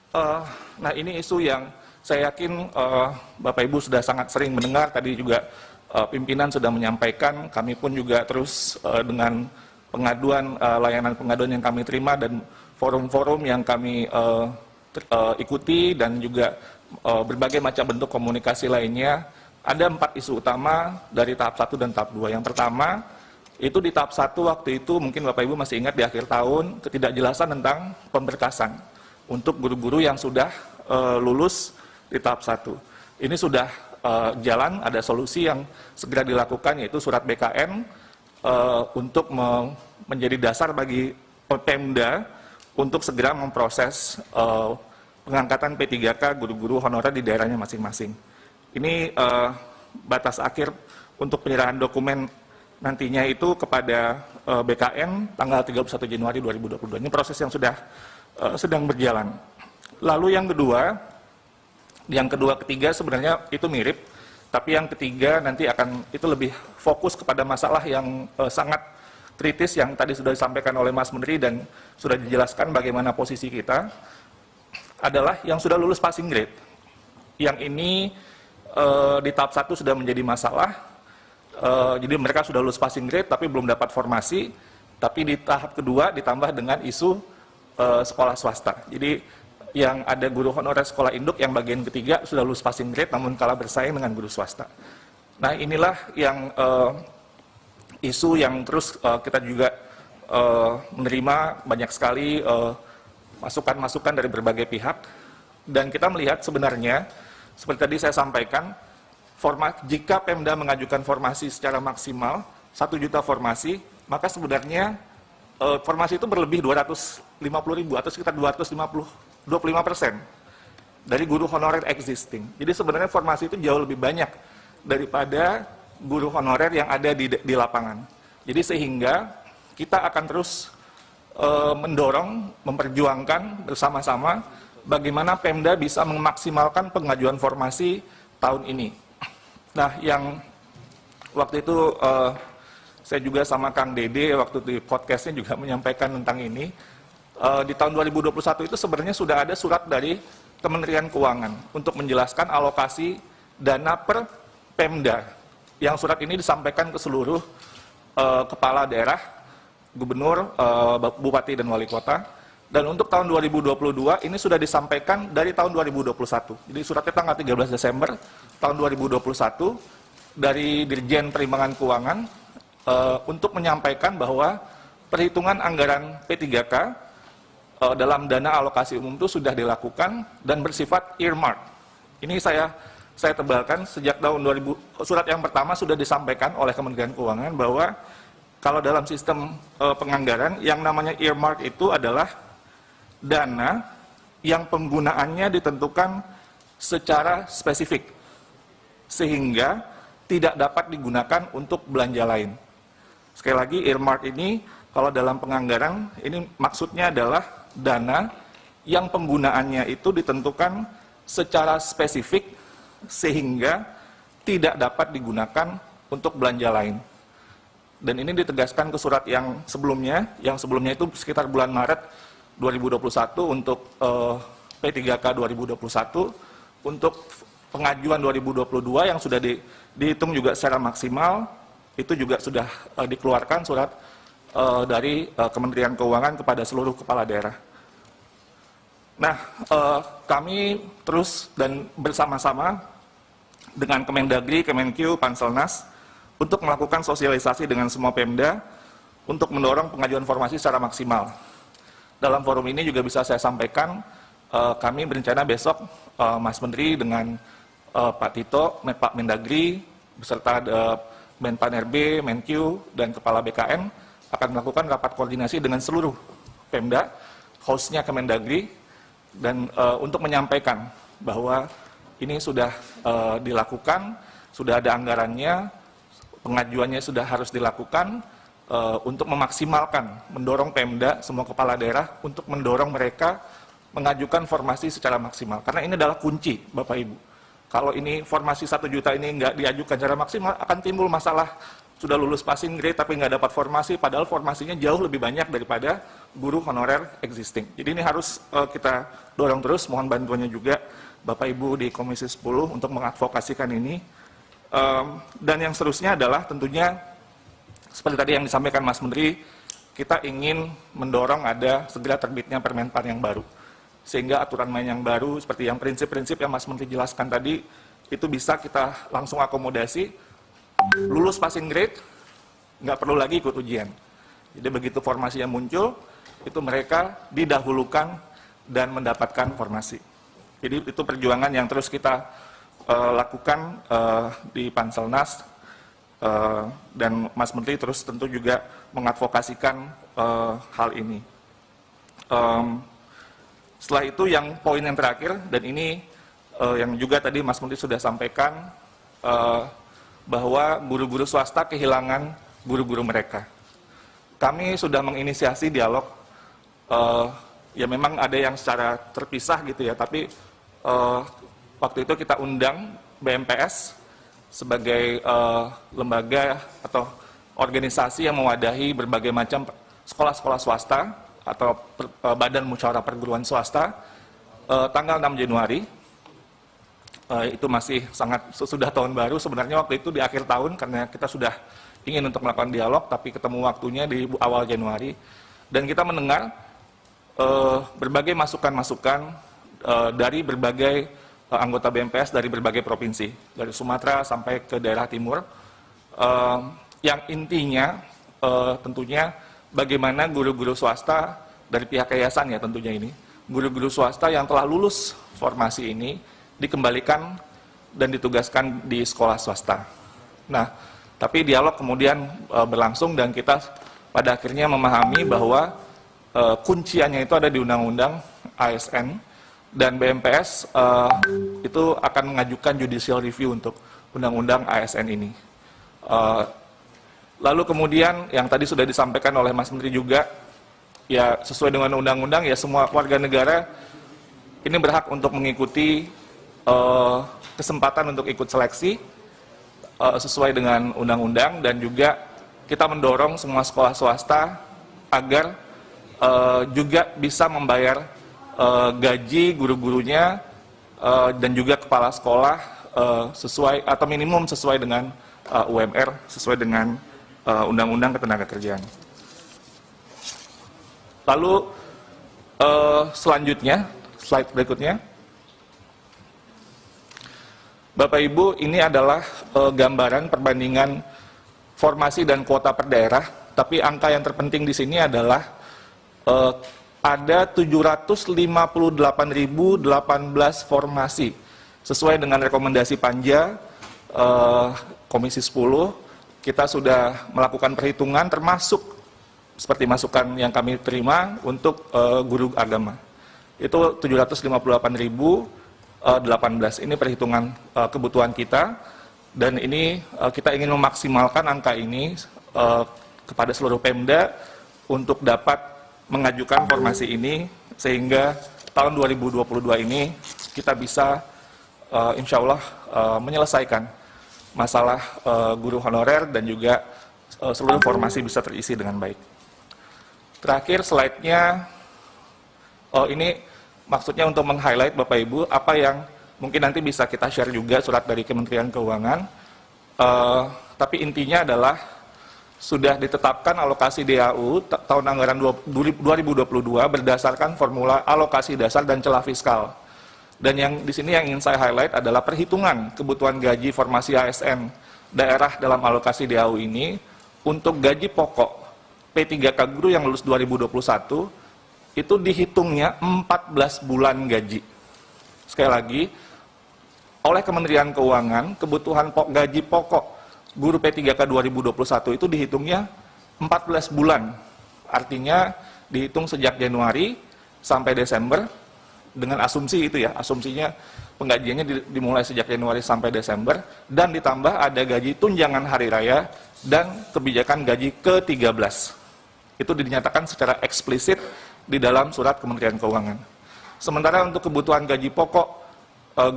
Eh, nah, ini isu yang saya yakin Bapak Ibu sudah sangat sering mendengar. Tadi juga pimpinan sudah menyampaikan, kami pun juga terus dengan pengaduan, layanan pengaduan yang kami terima dan forum-forum yang kami ikuti dan juga berbagai macam bentuk komunikasi lainnya. Ada 4 isu utama dari tahap 1 dan tahap 2. Yang pertama, itu di tahap 1 waktu itu mungkin Bapak Ibu masih ingat di akhir tahun, ketidakjelasan tentang pemberkasan untuk guru-guru yang sudah lulus di tahap 1. Ini sudah jalan, ada solusi yang segera dilakukan, yaitu surat BKN untuk menjadi dasar bagi Pemda untuk segera memproses pengangkatan P3K guru-guru honorer di daerahnya masing-masing. Ini batas akhir untuk penyerahan dokumen nantinya itu kepada BKN tanggal 31 Januari 2022. Ini proses yang sudah sedang berjalan. Lalu yang kedua, ketiga sebenarnya itu mirip, tapi yang ketiga nanti akan itu lebih fokus kepada masalah yang sangat kritis yang tadi sudah disampaikan oleh Mas Menteri dan sudah dijelaskan bagaimana posisi kita, adalah yang sudah lulus passing grade. Yang ini di tahap 1 sudah menjadi masalah, jadi mereka sudah lulus passing grade tapi belum dapat formasi, tapi di tahap kedua ditambah dengan isu sekolah swasta. Jadi yang ada guru honorer sekolah induk yang bagian ketiga sudah lulus passing grade namun kalah bersaing dengan guru swasta. Nah, inilah yang isu yang terus kita juga menerima banyak sekali masukan-masukan dari berbagai pihak, dan kita melihat sebenarnya seperti tadi saya sampaikan, jika Pemda mengajukan formasi secara maksimal 1 juta formasi, maka sebenarnya formasi itu berlebih 250.000 atau sekitar 25% dari guru honorer existing. Jadi sebenarnya formasi itu jauh lebih banyak daripada guru honorer yang ada di lapangan. Jadi sehingga kita akan terus mendorong, memperjuangkan bersama-sama bagaimana Pemda bisa memaksimalkan pengajuan formasi tahun ini. Nah, yang waktu itu saya juga sama Kang Dede waktu di podcastnya juga menyampaikan tentang ini. Di tahun 2021 itu sebenarnya sudah ada surat dari Kementerian Keuangan untuk menjelaskan alokasi dana per Pemda. Yang surat ini disampaikan ke seluruh kepala daerah, gubernur, bupati dan wali kota. Dan untuk tahun 2022 ini sudah disampaikan dari tahun 2021. Jadi suratnya tanggal 13 Desember tahun 2021 dari Dirjen Perimbangan Keuangan untuk menyampaikan bahwa perhitungan anggaran P3K dalam dana alokasi umum itu sudah dilakukan dan bersifat earmark. Ini saya tebalkan sejak tahun 2000, surat yang pertama sudah disampaikan oleh Kementerian Keuangan bahwa kalau dalam sistem penganggaran yang namanya earmark itu adalah dana yang penggunaannya ditentukan secara spesifik sehingga tidak dapat digunakan untuk belanja lain. Sekali lagi, earmark ini kalau dalam penganggaran ini maksudnya adalah dana yang penggunaannya itu ditentukan secara spesifik sehingga tidak dapat digunakan untuk belanja lain. Dan ini ditegaskan ke surat yang sebelumnya itu sekitar bulan Maret 2021 untuk P3K 2021, untuk pengajuan 2022 yang sudah dihitung juga secara maksimal, itu juga sudah dikeluarkan surat dari Kementerian Keuangan kepada seluruh kepala daerah. Nah, kami terus dan bersama-sama dengan Kemendagri, Kemenkyu, Panselnas untuk melakukan sosialisasi dengan semua Pemda untuk mendorong pengajuan formasi secara maksimal. Dalam forum ini juga bisa saya sampaikan, kami berencana besok Mas Menteri dengan Pak Tito, Pak Mendagri, beserta Menpan RB, Menkyu, dan Kepala BKN akan melakukan rapat koordinasi dengan seluruh Pemda, hostnya Kemendagri, dan untuk menyampaikan bahwa ini sudah dilakukan, sudah ada anggarannya, pengajuannya sudah harus dilakukan untuk memaksimalkan, mendorong Pemda, semua kepala daerah untuk mendorong mereka mengajukan formasi secara maksimal. Karena ini adalah kunci, Bapak Ibu. Kalau ini formasi 1 juta ini nggak diajukan secara maksimal, akan timbul masalah sudah lulus passing grade tapi nggak dapat formasi, padahal formasinya jauh lebih banyak daripada guru honorer existing. Jadi ini harus kita dorong terus, mohon bantuannya juga Bapak Ibu di Komisi 10 untuk mengadvokasikan ini. Dan yang seterusnya adalah tentunya seperti tadi yang disampaikan Mas Menteri, kita ingin mendorong ada segera terbitnya Permenpan yang baru. Sehingga aturan main yang baru, seperti yang prinsip-prinsip yang Mas Menteri jelaskan tadi, itu bisa kita langsung akomodasi, lulus passing grade, nggak perlu lagi ikut ujian. Jadi begitu formasi yang muncul, itu mereka didahulukan dan mendapatkan formasi. Jadi itu perjuangan yang terus kita lakukan di Panselnas, dan Mas Menteri terus tentu juga mengadvokasikan hal ini. Setelah itu yang poin yang terakhir, dan ini yang juga tadi Mas Menteri sudah sampaikan, bahwa guru-guru swasta kehilangan guru-guru mereka. Kami sudah menginisiasi dialog, ya memang ada yang secara terpisah gitu ya, tapi waktu itu kita undang BMPS sebagai lembaga atau organisasi yang mewadahi berbagai macam sekolah-sekolah swasta atau badan musyawarah perguruan swasta, tanggal 6 Januari. Itu masih sangat sudah tahun baru, sebenarnya waktu itu di akhir tahun karena kita sudah ingin untuk melakukan dialog, tapi ketemu waktunya di awal Januari, dan kita mendengar berbagai masukan-masukan dari berbagai anggota BMPS dari berbagai provinsi, dari Sumatera sampai ke daerah timur, yang intinya tentunya bagaimana guru-guru swasta dari pihak yayasan ya tentunya ini, guru-guru swasta yang telah lulus formasi ini dikembalikan dan ditugaskan di sekolah swasta. Nah, tapi dialog kemudian berlangsung dan kita pada akhirnya memahami bahwa kunciannya itu ada di Undang-Undang ASN, dan BMPS itu akan mengajukan judicial review untuk Undang-Undang ASN ini. Lalu kemudian yang tadi sudah disampaikan oleh Mas Menteri juga, ya sesuai dengan undang-undang ya semua warga negara ini berhak untuk mengikuti kesempatan untuk ikut seleksi sesuai dengan undang-undang, dan juga kita mendorong semua sekolah swasta agar juga bisa membayar gaji guru-gurunya dan juga kepala sekolah sesuai atau minimum sesuai dengan UMR, sesuai dengan Undang-Undang Ketenagakerjaan. Lalu selanjutnya, slide berikutnya. Bapak Ibu, ini adalah gambaran perbandingan formasi dan kuota per daerah, tapi angka yang terpenting di sini adalah ada 758.018 formasi sesuai dengan rekomendasi Panja Komisi 10. Kita sudah melakukan perhitungan termasuk seperti masukan yang kami terima untuk guru agama. Itu 758.018. Ini perhitungan kebutuhan kita, dan ini kita ingin memaksimalkan angka ini kepada seluruh Pemda untuk dapat mengajukan formasi ini, sehingga tahun 2022 ini kita bisa insya Allah menyelesaikan masalah guru honorer dan juga seluruh formasi bisa terisi dengan baik. Terakhir slide-nya, ini maksudnya untuk meng-highlight Bapak Ibu apa yang mungkin nanti bisa kita share juga surat dari Kementerian Keuangan, tapi intinya adalah sudah ditetapkan alokasi DAU tahun anggaran 2022 berdasarkan formula alokasi dasar dan celah fiskal. Dan yang di sini yang ingin saya highlight adalah perhitungan kebutuhan gaji formasi ASN daerah dalam alokasi DAU ini untuk gaji pokok P3K guru yang lulus 2021 itu dihitungnya 14 bulan gaji. Sekali lagi, oleh Kementerian Keuangan, kebutuhan gaji pokok guru P3K 2021 itu dihitungnya 14 bulan. Artinya dihitung sejak Januari sampai Desember, dengan asumsi itu ya, asumsinya penggajiannya dimulai sejak Januari sampai Desember, dan ditambah ada gaji tunjangan hari raya dan kebijakan gaji ke-13. Itu dinyatakan secara eksplisit di dalam surat Kementerian Keuangan. Sementara untuk kebutuhan gaji pokok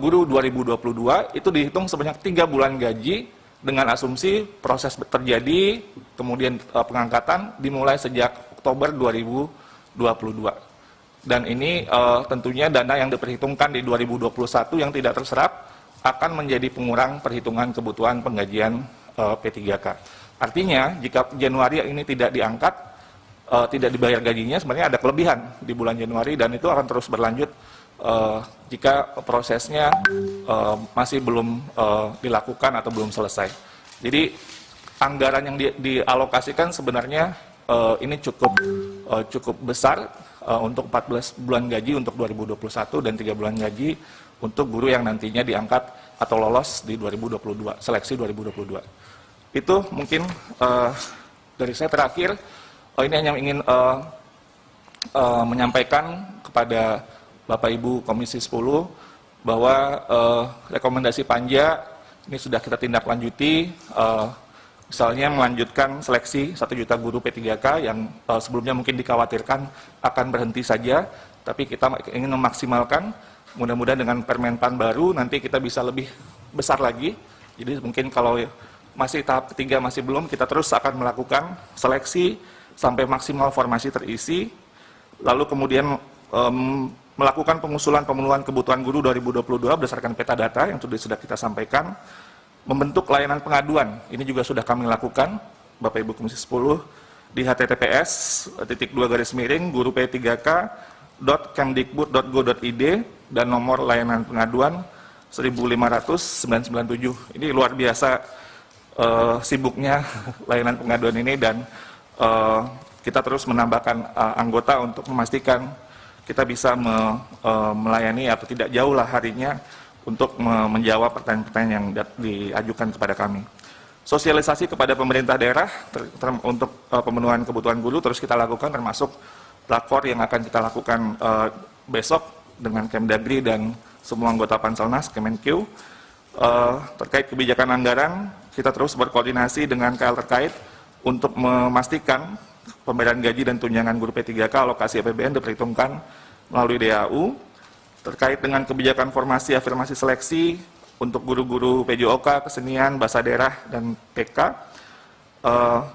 guru 2022 itu dihitung sebanyak 3 bulan gaji dengan asumsi proses terjadi, kemudian pengangkatan dimulai sejak Oktober 2022. Dan ini tentunya dana yang diperhitungkan di 2021 yang tidak terserap akan menjadi pengurang perhitungan kebutuhan penggajian P3K. Artinya, jika Januari ini tidak diangkat, tidak dibayar gajinya, sebenarnya ada kelebihan di bulan Januari, dan itu akan terus berlanjut jika prosesnya masih belum dilakukan atau belum selesai. Jadi anggaran yang dialokasikan sebenarnya ini cukup besar untuk 14 bulan gaji untuk 2021 dan 3 bulan gaji untuk guru yang nantinya diangkat atau lolos di 2022, seleksi 2022. Itu mungkin dari saya terakhir. Ini hanya ingin menyampaikan kepada Bapak Ibu Komisi 10 bahwa rekomendasi Panja ini sudah kita tindak lanjuti, misalnya melanjutkan seleksi 1 juta guru P3K yang sebelumnya mungkin dikhawatirkan akan berhenti saja, tapi kita ingin memaksimalkan, mudah-mudahan dengan Permenpan baru nanti kita bisa lebih besar lagi. Jadi mungkin kalau masih tahap ketiga masih belum, kita terus akan melakukan seleksi sampai maksimal formasi terisi, lalu kemudian melakukan pengusulan pemenuhan kebutuhan guru 2022 berdasarkan peta data yang sudah kita sampaikan, membentuk layanan pengaduan, ini juga sudah kami lakukan, Bapak Ibu Komisi 10, di https://guru p3k.kemdikbud.go.id dan nomor layanan pengaduan 15997. Ini luar biasa sibuknya layanan pengaduan ini, dan kita terus menambahkan anggota untuk memastikan kita bisa melayani atau tidak jauh lah harinya untuk menjawab pertanyaan-pertanyaan yang diajukan kepada kami. Sosialisasi kepada pemerintah daerah untuk pemenuhan kebutuhan guru terus kita lakukan, termasuk lapor yang akan kita lakukan besok dengan Kemdagri dan semua anggota Panselnas, Kemenkeu. Terkait kebijakan anggaran, kita terus berkoordinasi dengan KL terkait untuk memastikan pembayaran gaji dan tunjangan guru P3K alokasi APBN diperhitungkan melalui DAU. Terkait dengan kebijakan formasi afirmasi seleksi untuk guru-guru PJOK, kesenian, bahasa daerah, dan PK,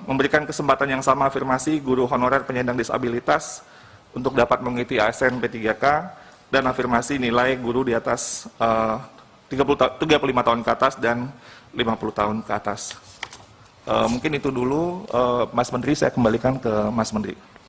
memberikan kesempatan yang sama afirmasi guru honorer penyandang disabilitas untuk dapat mengikuti ASN P3K, dan afirmasi nilai guru di atas 35 tahun ke atas dan 50 tahun ke atas. Mungkin itu dulu, Mas Menteri, saya kembalikan ke Mas Menteri.